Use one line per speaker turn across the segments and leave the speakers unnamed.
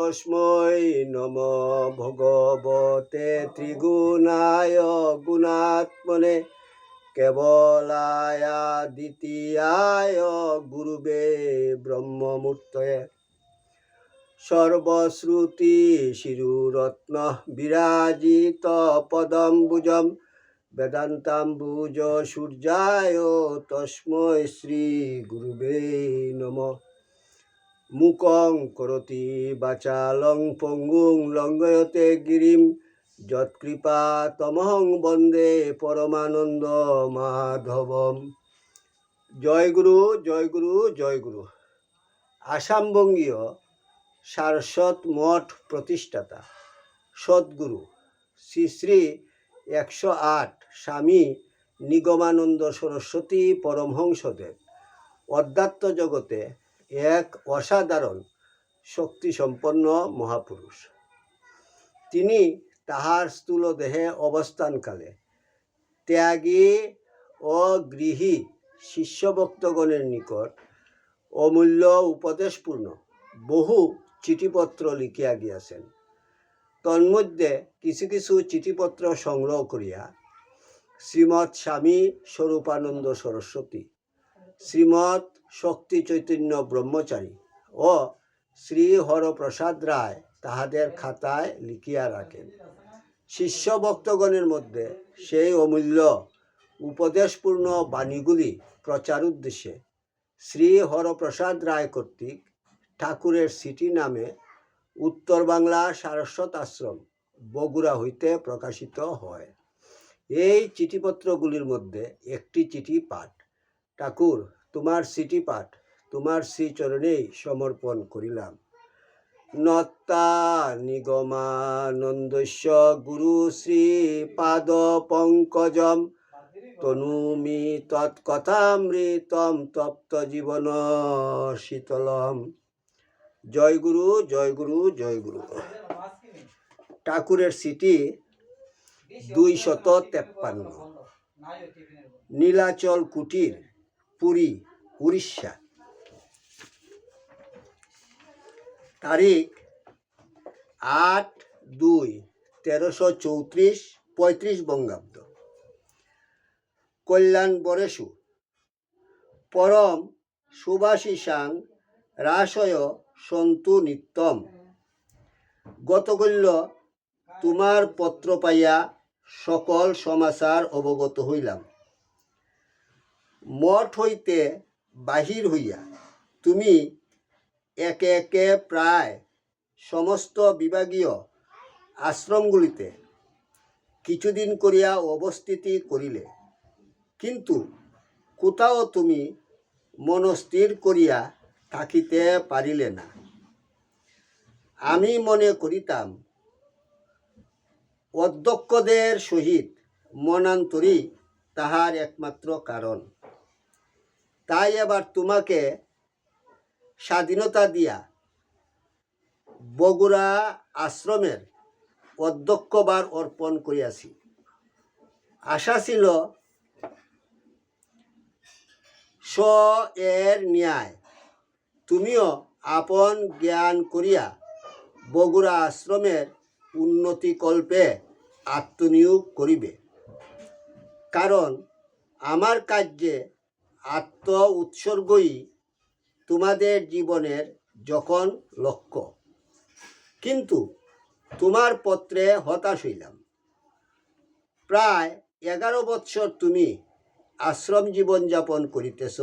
তস্মৈ নমঃ ভগবতে ত্রিগুণায় গুণাত্মনে কেবলায় দ্বিতীয়ায় গুরুবে ব্রহ্মমূর্তয়ে সর্বশ্রুতি শিরুরত্ন বিরাজিত পদম্বুজম বেদান্তাম্বুজ সূর্যায় তস্মৈ শ্রী গুরুবে নমঃ। মুকং করতি বাচালং পঙ্গুং লঙ্ঘয়তে গিরিম যৎকৃপা তমহং বন্দে পরমানন্দ মাধবম। জয় গুরু, জয় গুরু, জয় গুরু। আসামবঙ্গীয় সারস্বত মঠ প্রতিষ্ঠাতা সদ্গুরু শ্রী শ্রী 108 স্বামী নিগমানন্দ সরস্বতী পরমহংসদেব অধ্যাত্ম জগতে এক অসাধারণ শক্তিসম্পন্ন মহাপুরুষ। তিনি তাহার স্থূল দেহে অবস্থানকালে ত্যাগী ও গৃহী শিষ্যভক্তগণের নিকট অমূল্য উপদেশপূর্ণ বহু চিঠিপত্র লিখিয়া গিয়াছেন। তন্মধ্যে কিছু কিছু চিঠিপত্র সংগ্রহ করিয়া শ্রীমৎ স্বামী স্বরূপানন্দ সরস্বতী, শ্রীমৎ শক্তি চৈতন্য ব্রহ্মচারী ও শ্রী হরপ্রসাদ রায় তাহাদের খাতায় লিখিয়া রাখেন। শিষ্য ভক্তগণের মধ্যে সেই অমূল্য উপদেশপূর্ণ বাণীগুলি প্রচার উদ্দেশ্যে শ্রী হরপ্রসাদ রায় কর্তৃক ঠাকুরের সিটি নামে উত্তর বাংলা সারস্বত আশ্রম বগুড়া হইতে প্রকাশিত হয়। এই চিঠিপত্রগুলির মধ্যে একটি চিঠি পাঠ। ঠাকুর, তোমার চিঠি পাঠ তোমার শ্রীচরণেই সমর্পণ করিলাম। নত্তা নিগমানন্দস্য গুরু শ্রী পাদ পঙ্কজম তনুমি তৎকথামৃতম তপ্ত জীবন শীতলম। জয় গুরু, জয় গুরু, জয় গুরু। ঠাকুরের চিঠি 253। নীলাচল কুটির, পুরী, উড়িষ্যা। তারিখ 8/2/1334 বঙ্গাব্দ। কল্যাণ বরেষু পরম সুভাষিসাং রাসয় সন্তু নিত্যম। গতকল্য তোমার পত্র পাইয়া সকল সমাচার অবগত হইলাম। মঠ হইতে বাহির হইয়া তুমি একে একে প্রায় সমস্ত বিভাগীয় আশ্রমগুলিতে কিছুদিন করিয়া অবস্থিতি করিলে, কিন্তু কোথাও তুমি মনস্থির করিয়া থাকিতে পারিলে না। আমি মনে করিতাম অধ্যক্ষদের সহিত মনান্তরই তাহার একমাত্র কারণ। তাই এবার তোমাকে স্বাধীনতা দিয়া বগুড়া আশ্রমের অধ্যক্ষবার অর্পণ করিয়াছি। আশা ছিল এর ন্যায় তুমিও আপন জ্ঞান করিয়া বগুড়া আশ্রমের উন্নতিকল্পে আত্মনিয়োগ করিবে। কারণ আমার কার্যে আত্ম উৎসর্গই তোমাদের জীবনের যখন লক্ষ্য। কিন্তু তোমার পত্রে হতাশ হইলাম। প্রায় 11 বৎসর তুমি আশ্রম জীবনযাপন করিতেছ।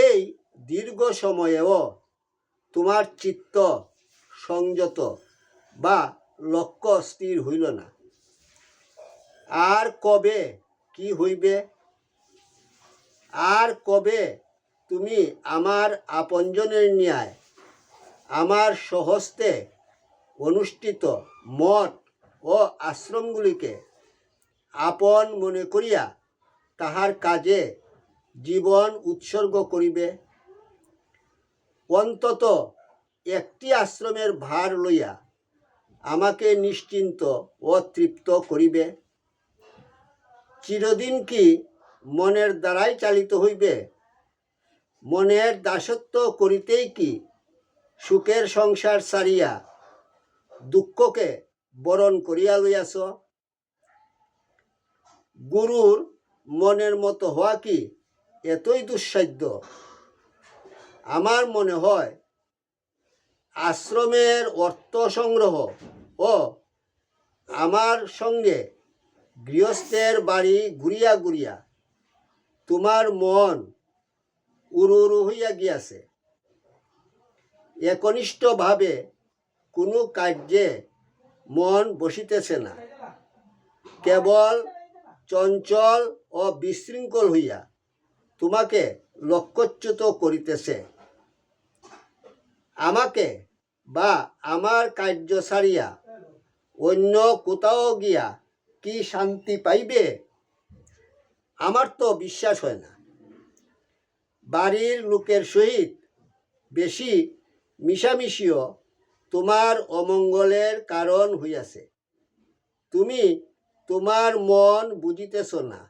এই দীর্ঘ সময়েও তোমার চিত্ত সংযত বা লক্ষ্য স্থির হইল না। আর কবে কি হইবে? আর কবে তুমি আমার আপনজনের ন্যায় আমার স্বহস্তে অনুষ্ঠিত মঠ ও আশ্রমগুলিকে আপন মনে করিয়া তাহার কাজে জীবন উৎসর্গ করিবে? অন্তত একটি আশ্রমের ভার লইয়া আমাকে নিশ্চিন্ত ও তৃপ্ত করিবে? চিরদিন কি মনের দ্বারাই চালিত হইবে? মনের দাসত্ব করিতেই কি সুখের সংসার ছাড়িয়া দুঃখকে বরণ করিয়া লইয়াছ। গুরুর মনের মতো হওয়া কি এতই দুঃসাধ্য? আমার মনে হয় আশ্রমের অর্থ সংগ্রহ ও আমার সঙ্গে গৃহস্থের বাড়ি ঘুরিয়া ঘুরিয়া তোমার মন উড়ু উড়ু হইয়া গিয়াছে। একনিষ্ঠভাবে কোনো কার্যে মন বসিতেছে না, কেবল চঞ্চল ও বিশৃঙ্খল হইয়া তোমাকে লক্ষ্যচ্যুত করিতেছে। আমাকে বা আমার কার্য ছাড়িয়া অন্য কোথাও গিয়া কি শান্তি পাইবে? আমার তো বিশ্বাস হয় না। বাড়ির লোকের সহিত বেশি মিশামিশিও তোমার অমঙ্গলের কারণ হইয়াছে। তুমি তোমার মন বুঝিতেছ না,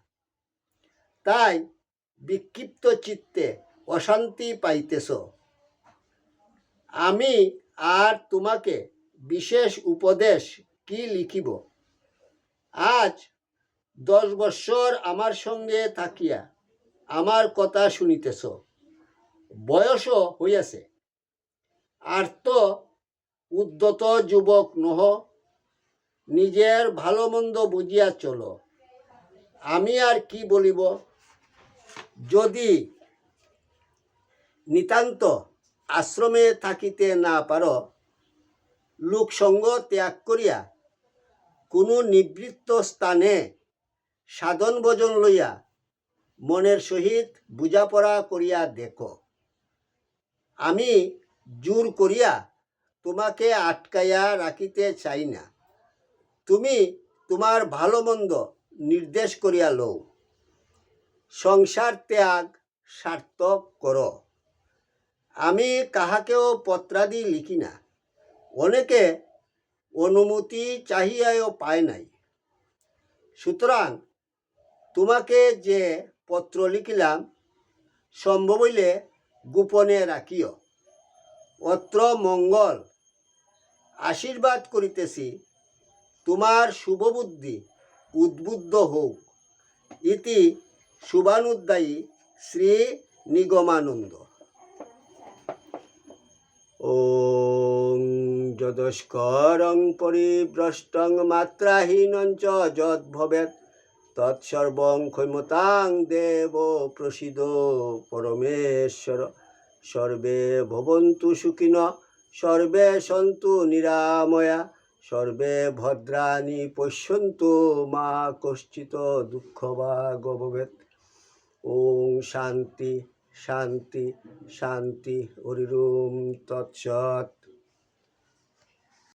তাই বিক্ষিপ্ত চিত্তে অশান্তি পাইতেছ। আমি আর তোমাকে বিশেষ উপদেশ কি লিখিব? আজ 10 বৎসর আমার সঙ্গে থাকিয়া আমার কথা শুনিতেছ, বয়সও হইয়াছে, আর তো উদ্যত যুবক নহ। নিজের ভালো মন্দ বুঝিয়া চলো। আমি আর কি বলিব? যদি নিতান্ত আশ্রমে থাকিতে না পারো, লোকসঙ্গ ত্যাগ করিয়া কোনো নিবৃত্ত স্থানে সাধন ভজন লইয়া মনের সহিত বুঝাপড়া করিয়া দেখো। আমি জোর করিয়া তোমাকে আটকাইয়া রাখিতে চাই না। তুমি তোমার ভালো মন্দ নির্দেশ করিয়া লও। সংসার ত্যাগ সার্থক করো। আমি কাহাকেও পত্রাদি লিখি না, অনেকে অনুমতি চাহিয়াও পায় নাই। সুতরাং তোমাকে যে পত্র লিখিলাম, সম্ভব হইলে গোপনে রাখিও। অত্র মঙ্গল। আশীর্বাদ করিতেছি, তোমার শুভবুদ্ধি উদ্বুদ্ধ হোক। ইতি শুভানুদ্দায়ী শ্রী নিগমানন্দ। ওং যদস্করং পরিভ্রষ্টং মাত্রাহীনং চ যদ্ভবেৎ তৎসর্বং ক্ষমতাং দেব প্রসীদ পরমেশ্বর। সর্বে ভবন্তু সুখিনঃ, সর্বে সন্তু নিরাময়া, সর্বে ভদ্রাণি পশ্যন্তু মা কশ্চিৎ দুঃখভাগ্ ভবেৎ। ওং শান্তি শান্তি শান্তি। হরি ওম তৎসৎ।